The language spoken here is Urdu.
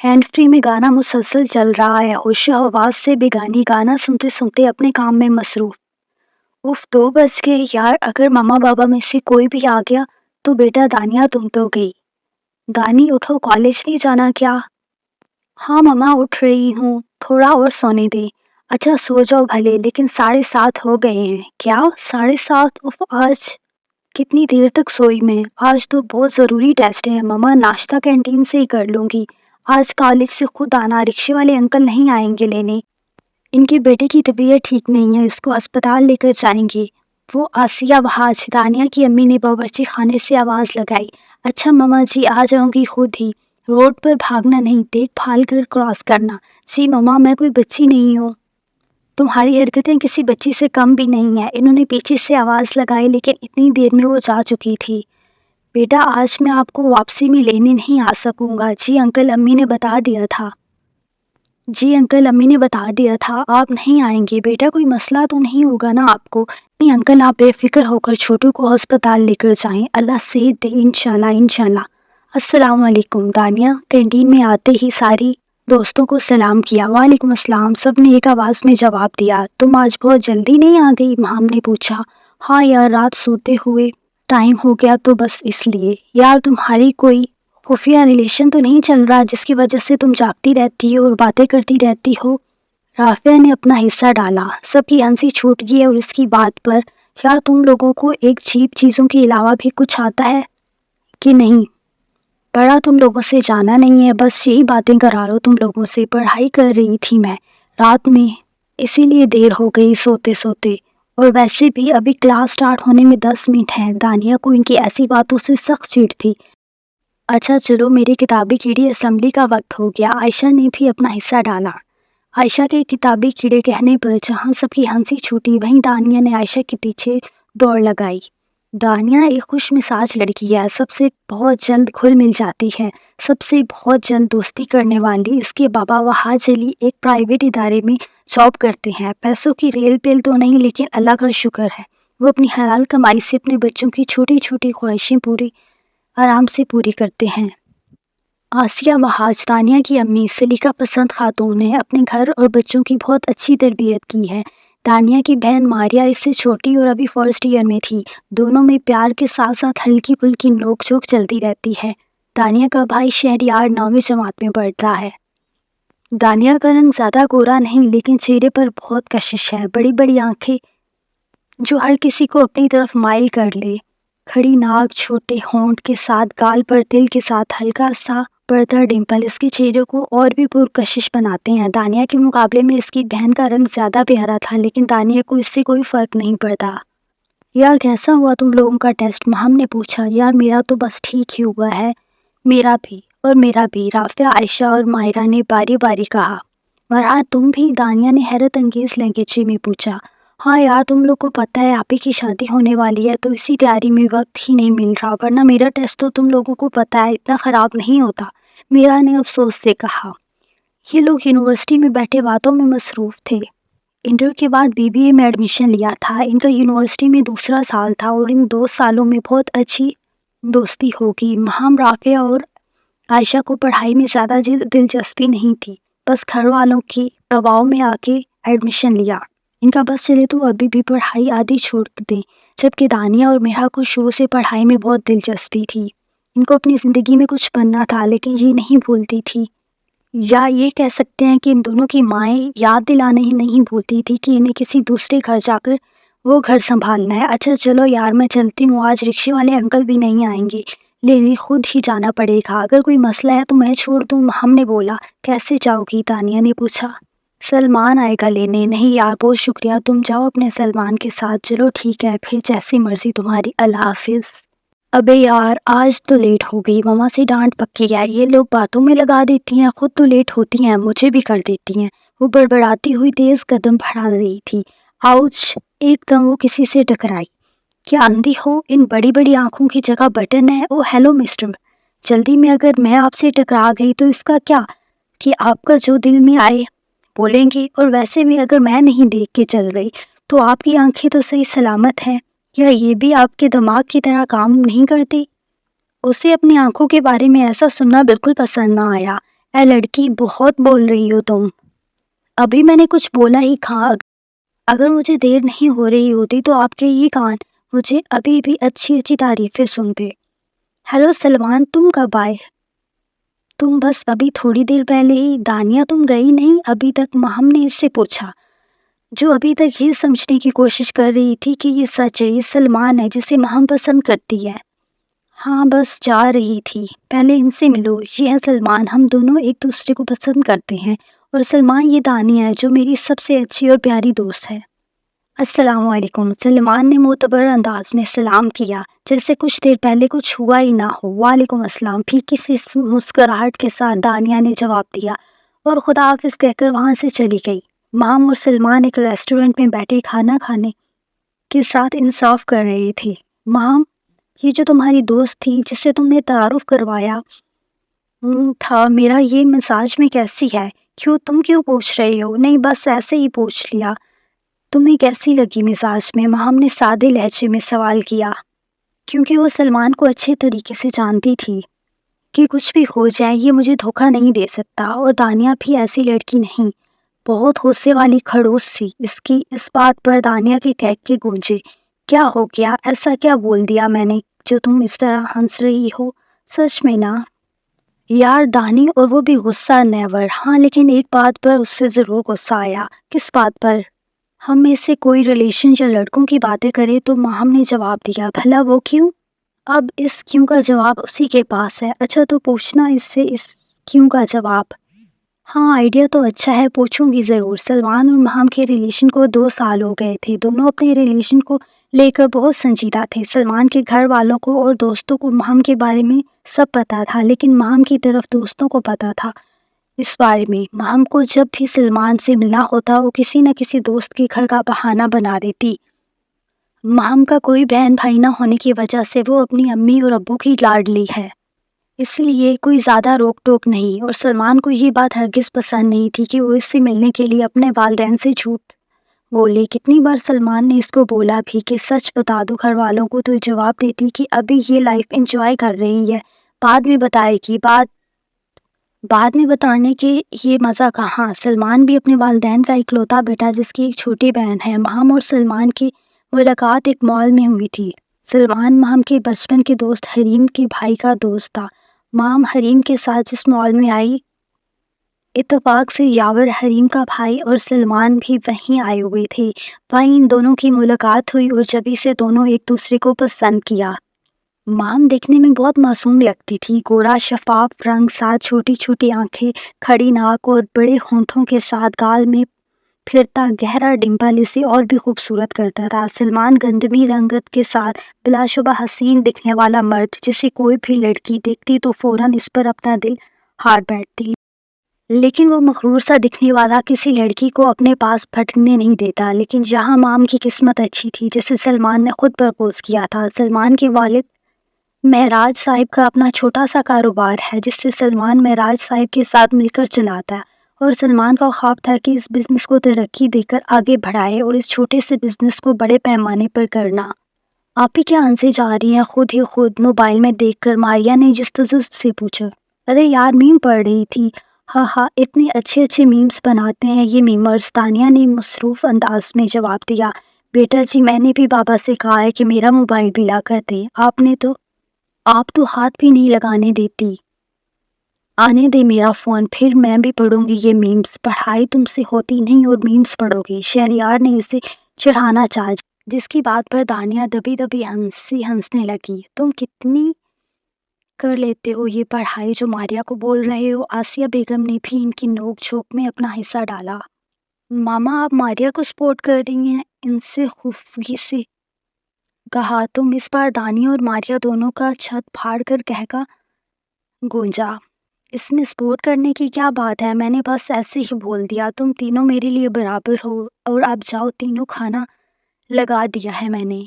ہینڈ فری میں گانا مسلسل چل رہا ہے، ہوش و حواس سے بیگانی، گانا سنتے سنتے اپنے کام میں مصروف۔ اف 2 بج گئے یار، اگر ماما بابا میں سے کوئی بھی آ گیا تو بیٹا دانیہ تم تو گئی۔ دانی اٹھو، کالج نہیں جانا کیا؟ ہاں ماما اٹھ رہی ہوں، تھوڑا اور سونے دے۔ اچھا سو جاؤ بھلے، لیکن 7:30 ہو گئے ہیں۔ کیا 7:30؟ اف آج کتنی دیر تک سوئی میں؟ آج تو بہت ضروری ٹیسٹ ہے ماما، ناشتہ کینٹین سے ہی کر لوں گی۔ آج کالج سے خود آنا، رکشے والے انکل نہیں آئیں گے لینے۔ ان کے بیٹے کی طبیعت ٹھیک نہیں ہے، اس کو اسپتال لے کر جائیں گے۔ وہ آسیہ وہاج، دانیہ کی امی نے باورچی خانے سے آواز لگائی۔ اچھا ماما جی، آ جاؤں گی خود ہی۔ روڈ پر بھاگنا نہیں، دیکھ بھال کر کراس کرنا۔ جی ماما، میں کوئی بچی نہیں ہوں۔ تمہاری حرکتیں کسی بچی سے کم بھی نہیں ہیں۔ انہوں نے پیچھے سے آواز لگائی، لیکن اتنی دیر میں وہ جا چکی تھی۔ بیٹا آج میں آپ کو واپسی میں لینے نہیں آ سکوں گا۔ جی انکل امی نے بتا دیا تھا۔ آپ نہیں آئیں گے۔ بیٹا کوئی مسئلہ تو نہیں ہوگا نا آپ کو؟ نہیں انکل، آپ بے فکر ہو کر چھوٹو کو ہسپتال لے کر جائیں، اللہ صحت دے، انشاءاللہ۔ السلام علیکم۔ دانیہ کینٹین میں آتے ہی ساری دوستوں کو سلام کیا۔ وعلیکم السلام، سب نے ایک آواز میں جواب دیا۔ تم آج بہت جلدی نہیں آ گئی؟ مہام نے پوچھا۔ ہاں یار، رات سوتے ہوئے ٹائم ہو گیا تو بس اس لیے۔ یار تمہاری کوئی خفیہ ریلیشن تو نہیں چل رہا جس کی وجہ سے تم جاگتی رہتی ہو اور باتیں کرتی رہتی ہو؟ رافعہ نے اپنا حصہ ڈالا۔ سب کی ہنسی چھوٹ گئی اور اس کی بات پر، یار تم لوگوں کو ایک چیپ چیزوں کے علاوہ بھی کچھ آتا ہے کہ نہیں؟ پڑھا تم لوگوں سے جانا نہیں ہے، بس یہی باتیں کرا لو تم لوگوں سے۔ پڑھائی کر رہی تھی میں رات میں، اسی لیے دیر ہو گئی سوتے سوتے، اور ویسے بھی ابھی کلاس سٹارٹ ہونے میں 10 منٹ ہیں۔ دانیہ کو ان کی ایسی باتوں سے سخت چڑ تھی۔ اچھا چلو، میری کتابی کیڑی، اسمبلی کا وقت ہو گیا۔ عائشہ نے بھی اپنا حصہ ڈالا۔ عائشہ کے کتابی کیڑے کہنے پر جہاں سب کی ہنسی چھوٹی، وہیں دانیہ نے عائشہ کے پیچھے دوڑ لگائی۔ دانیہ ایک خوش مزاج لڑکی ہے، سب سے بہت جلد گھل مل جاتی ہے، سب سے بہت جلد دوستی کرنے والی۔ اس کے بابا وہاج علی ایک پرائیویٹ ادارے میں جاب کرتے ہیں۔ پیسوں کی ریل پیل تو نہیں، لیکن اللہ کا شکر ہے وہ اپنی حلال کمائی سے اپنے بچوں کی چھوٹی چھوٹی خواہشیں آرام سے پوری کرتے ہیں۔ آسیہ وہاج، دانیہ کی امی، سلیقہ پسند خاتون ہے، اپنے گھر اور بچوں کی بہت اچھی تربیت کی ہے۔ دانیہ کی بہن ماریہ اس سے چھوٹی اور ابھی فرسٹ ایئر میں تھی۔ دونوں میں پیار کے ساتھ ساتھ ہلکی پھلکی نوک جھوک چلتی رہتی ہے۔ دانیہ کا بھائی شہریار 9ویں جماعت میں پڑھتا ہے۔ دانیہ کا رنگ زیادہ گورا نہیں، لیکن چہرے پر بہت کشش ہے، بڑی بڑی آنکھیں جو ہر کسی کو اپنی طرف مائل کر لے، کھڑی ناک، چھوٹے ہونٹ کے ساتھ گال پر تل کے ساتھ ہلکا سا پردہ ڈمپل اس کے چہرے کو اور بھی پرکشش بناتے ہیں۔ دانیہ کے مقابلے میں اس کی بہن کا رنگ زیادہ پیارا تھا، لیکن دانیہ کو اس سے کوئی فرق نہیں پڑتا۔ یار کیسا ہوا تم لوگوں کا ٹیسٹ؟ مہام نے پوچھا۔ یار میرا تو بس ٹھیک ہی ہوا ہے۔ میرا بھی، رافعہ، عائشہ اور ماہرہ نے باری باری کہا۔ فرحات تم بھی؟ دانیہ نے حیرت انگیز لہجے میں پوچھا۔ ہاں یار، تم لوگ کو پتہ ہے آپی کی شادی ہونے والی ہے، تو اسی تیاری میں وقت ہی نہیں مل رہا، ورنہ میرا ٹیسٹ تو تم لوگوں کو پتہ ہے اتنا خراب نہیں ہوتا، میرا نے افسوس سے کہا۔ یہ لوگ یونیورسٹی میں بیٹھے باتوں میں مصروف تھے۔ انٹر کے بعد BBA میں ایڈمیشن لیا تھا۔ ان کا یونیورسٹی میں دوسرا سال تھا اور ان 2 سالوں میں بہت اچھی دوستی ہوگی۔ مہام، رافعہ اور عائشہ کو پڑھائی میں زیادہ دلچسپی نہیں تھی، بس گھر والوں کے دباؤ میں آ کے ایڈمیشن لیا۔ ان کا بس چلے تو ابھی بھی پڑھائی آدھی چھوڑ دیں، جبکہ دانیہ اور میرا کو شروع سے پڑھائی میں بہت دلچسپی تھی۔ ان کو اپنی زندگی میں کچھ بننا تھا، لیکن یہ نہیں بھولتی تھی، یا یہ کہہ سکتے ہیں کہ ان دونوں کی مائیں یاد دلانے ہی نہیں بھولتی تھی کہ انہیں کسی دوسرے گھر جا کر وہ گھر سنبھالنا ہے۔ اچھا چلو یار، میں چلتی ہوں، آج رکشے والے انکل بھی نہیں آئیں گے لینے، خود ہی جانا پڑے گا۔ اگر کوئی مسئلہ ہے تو میں چھوڑ دوں؟ ہم نے بولا۔ کیسے جاؤ گی؟ دانیہ نے پوچھا۔ سلمان آئے گا لینے۔ نہیں یار، بہت شکریہ، تم جاؤ اپنے سلمان کے ساتھ۔ چلو ٹھیک ہے پھر، جیسی مرضی تمہاری، اللہ حافظ۔ ابے یار، آج تو لیٹ ہو گئی، ماما سے ڈانٹ پکی ہے، یہ لوگ باتوں میں لگا دیتی ہیں، خود تو لیٹ ہوتی ہیں، مجھے بھی کر دیتی ہیں۔ وہ بڑبڑاتی ہوئی تیز قدم بڑھا رہی تھی۔ آؤچ! ایک دم وہ کسی سے ٹکرائی۔ کیا اندھی ہو؟ ان بڑی بڑی آنکھوں کی جگہ بٹن ہے۔ او ہیلو مسٹر، جلدی میں اگر میں آپ سے ٹکرا گئی تو اس کا کیا، کہ آپ کا جو دل میں آئے بولیں گے، اور ویسے بھی اگر میں نہیں دیکھ کے چل رہی تو آپ کی آنکھیں تو صحیح سلامت ہیں، یا یہ بھی آپ کے دماغ کی طرح کام نہیں کرتی؟ اسے اپنی آنکھوں کے بارے میں ایسا سننا بالکل پسند نہ آیا۔ اے لڑکی، بہت بول رہی ہو تم۔ ابھی میں نے کچھ بولا ہی تھا۔ اگر مجھے دیر نہیں ہو رہی ہوتی تو آپ کے یہ کان مجھے ابھی بھی اچھی اچھی تعریفیں سنتے۔ ہیلو سلمان، تم کب آئے؟ تم بس ابھی تھوڑی دیر پہلے ہی۔ دانیہ تم گئی نہیں ابھی تک؟ مہم نے اس سے پوچھا، جو ابھی تک یہ سمجھنے کی کوشش کر رہی تھی کہ یہ سچ ہے، یہ سلمان ہے جسے مہم پسند کرتی ہے۔ ہاں بس جا رہی تھی، پہلے ان سے ملو، یہ ہے سلمان، ہم دونوں ایک دوسرے کو پسند کرتے ہیں، اور سلمان یہ دانیہ ہے جو میری سب سے اچھی اور پیاری دوست ہے۔ السلام علیکم۔ سلمان نے معتبر انداز میں سلام کیا، جیسے کچھ دیر پہلے کچھ ہوا ہی نہ ہو۔ وعلیکم السلام، پھیکی سی مسکراہٹ کے ساتھ دانیہ نے جواب دیا اور خدا حافظ کہہ کر وہاں سے چلی گئی۔ مہم اور سلمان ایک ریسٹورنٹ میں بیٹھے کھانا کھانے کے ساتھ انصاف کر رہے تھے۔ مہم، یہ جو تمہاری دوست تھی جسے تم نے تعارف کروایا تھا، میرا یہ مزاج میں کیسی ہے؟ تم کیوں پوچھ رہے ہو؟ نہیں بس ایسے ہی پوچھ لیا۔ تمہیں کیسی لگی مزاج میں؟ مہم نے سادے لہجے میں سوال کیا، کیونکہ وہ سلمان کو اچھے طریقے سے جانتی تھی کہ کچھ بھی ہو جائے یہ مجھے دھوکہ نہیں دے سکتا، اور دانیہ بھی ایسی لڑکی نہیں، بہت غصے والی کھڑوس تھی۔ اس بات پر دانیہ کے کہکے گونجے۔ کیا ہو گیا؟ ایسا کیا بول دیا میں نے جو تم اس طرح ہنس رہی ہو؟ سچ میں نا یار دانی، اور وہ بھی غصہ نیور۔ ہاں لیکن ایک بات پر اس سے ضرور غصہ آیا۔ کس بات پر؟ ہم میں سے کوئی ریلیشن یا لڑکوں کی باتیں کرے تو مہم نے جواب دیا۔ بھلا وہ کیوں؟ اب اس کیوں کا جواب اسی کے پاس ہے۔ اچھا تو پوچھنا اس سے اس کیوں کا جواب۔ ہاں آئیڈیا تو اچھا ہے، پوچھوں گی ضرور۔ سلمان اور مہم کے ریلیشن کو 2 سال ہو گئے تھے۔ دونوں اپنے ریلیشن کو لے کر بہت سنجیدہ تھے۔ سلمان کے گھر والوں کو اور دوستوں کو مہم کے بارے میں سب پتا تھا، لیکن مہم کی طرف دوستوں کو پتا تھا اس بارے میں۔ مہم کو جب بھی سلمان سے ملنا ہوتا وہ کسی نہ کسی دوست کے گھر کا بہانہ بنا دیتی۔ مہم کا کوئی بہن بھائی نہ ہونے کی وجہ سے وہ اپنی امی اور ابو کی لاڈلی ہے، اس لیے کوئی زیادہ روک ٹوک نہیں، اور سلمان کو یہ بات ہرگز پسند نہیں تھی کہ وہ اس سے ملنے کے لیے اپنے والدین سے جھوٹ بولے۔ کتنی بار سلمان نے اس کو بولا بھی کہ سچ بتا دو گھر والوں کو، تو جواب دیتی کہ ابھی یہ لائف انجوائے کر رہی ہے، بعد میں بتائے گی۔ بعد میں بتانے کے یہ مزہ کہاں۔ سلمان بھی اپنے والدین کا اکلوتا بیٹا جس کی ایک چھوٹی بہن ہے۔ مہم اور سلمان کی ملاقات ایک مال میں ہوئی تھی۔ سلمان مہم کے بچپن کے دوست حریم کے بھائی کا دوست تھا۔ مہم حریم کے ساتھ جس مال میں آئی، اتفاق سے یاور حریم کا بھائی اور سلمان بھی وہیں آئے ہوئے تھے۔ وہیں ان دونوں کی ملاقات ہوئی اور جبھی سے دونوں ایک دوسرے کو پسند کیا۔ مہم دیکھنے میں بہت معصوم لگتی تھی، گوڑا شفاف رنگ، ساتھ چھوٹی چھوٹی آنکھیں، کھڑی ناک اور بڑے ہونٹوں کے ساتھ گال میں پھرتا گہرا ڈمپل اسے اور بھی خوبصورت کرتا تھا۔ سلمان گندمی رنگت کے ساتھ بلا شبہ حسین دکھنے والا مرد، جسے کوئی بھی لڑکی دیکھتی تو فوراً اس پر اپنا دل ہار بیٹھتی، لیکن وہ مغرور سا دکھنے والا کسی لڑکی کو اپنے پاس پھٹکنے نہیں دیتا۔ لیکن یہاں مام کی قسمت اچھی تھی جسے سلمان نے خود پرپوز کیا تھا۔ سلمان کے والد معراج صاحب کا اپنا چھوٹا سا کاروبار ہے جسے سلمان معراج صاحب کے ساتھ مل کر چلاتا ہے، اور سلمان کا خواب تھا کہ اس بزنس کو ترقی دے کر آگے بڑھائے اور اس چھوٹے سے بزنس کو بڑے پیمانے پر کرنا۔ آپ ہی کیا ہنسے جا رہی ہیں خود ہی خود؟ موبائل میں دیکھ کر ماریا نے جستجو سے پوچھا۔ ارے یار میم پڑھ رہی تھی۔ ہاں ہاں، اتنے اچھے اچھے میمز بناتے ہیں یہ میمرز، دانیہ نے مصروف انداز میں جواب دیا۔ بیٹا جی، میں نے بھی بابا سے کہا ہے کہ میرا موبائل بھی لا کر دے، آپ تو ہاتھ بھی نہیں لگانے دیتی۔ آنے دے میرا فون، پھر میں بھی پڑھوں گی یہ میمز۔ پڑھائی تم سے ہوتی نہیں اور میمز پڑھو گی؟ شہریار نے اسے چڑھانا چاہا، جس کی بات پر دانیہ دبی دبی ہنسنے لگی۔ تم کتنی کر لیتے ہو یہ پڑھائی جو ماریا کو بول رہے ہو؟ آسیہ بیگم نے بھی ان کی نوک جھوک میں اپنا حصہ ڈالا۔ ماما آپ ماریا کو سپورٹ کر رہی ہیں؟ ان سے خفگی سے کہا۔ تم اس بار دانیہ اور ماریا دونوں کا چھت پھاڑ کر کہکا گونجا۔ اس میں سپورٹ کرنے کی کیا بات ہے، میں نے بس ایسے ہی بول دیا۔ تم تینوں میرے لیے برابر ہو، اور اب جاؤ، تینوں کھانا لگا دیا ہے میں نے۔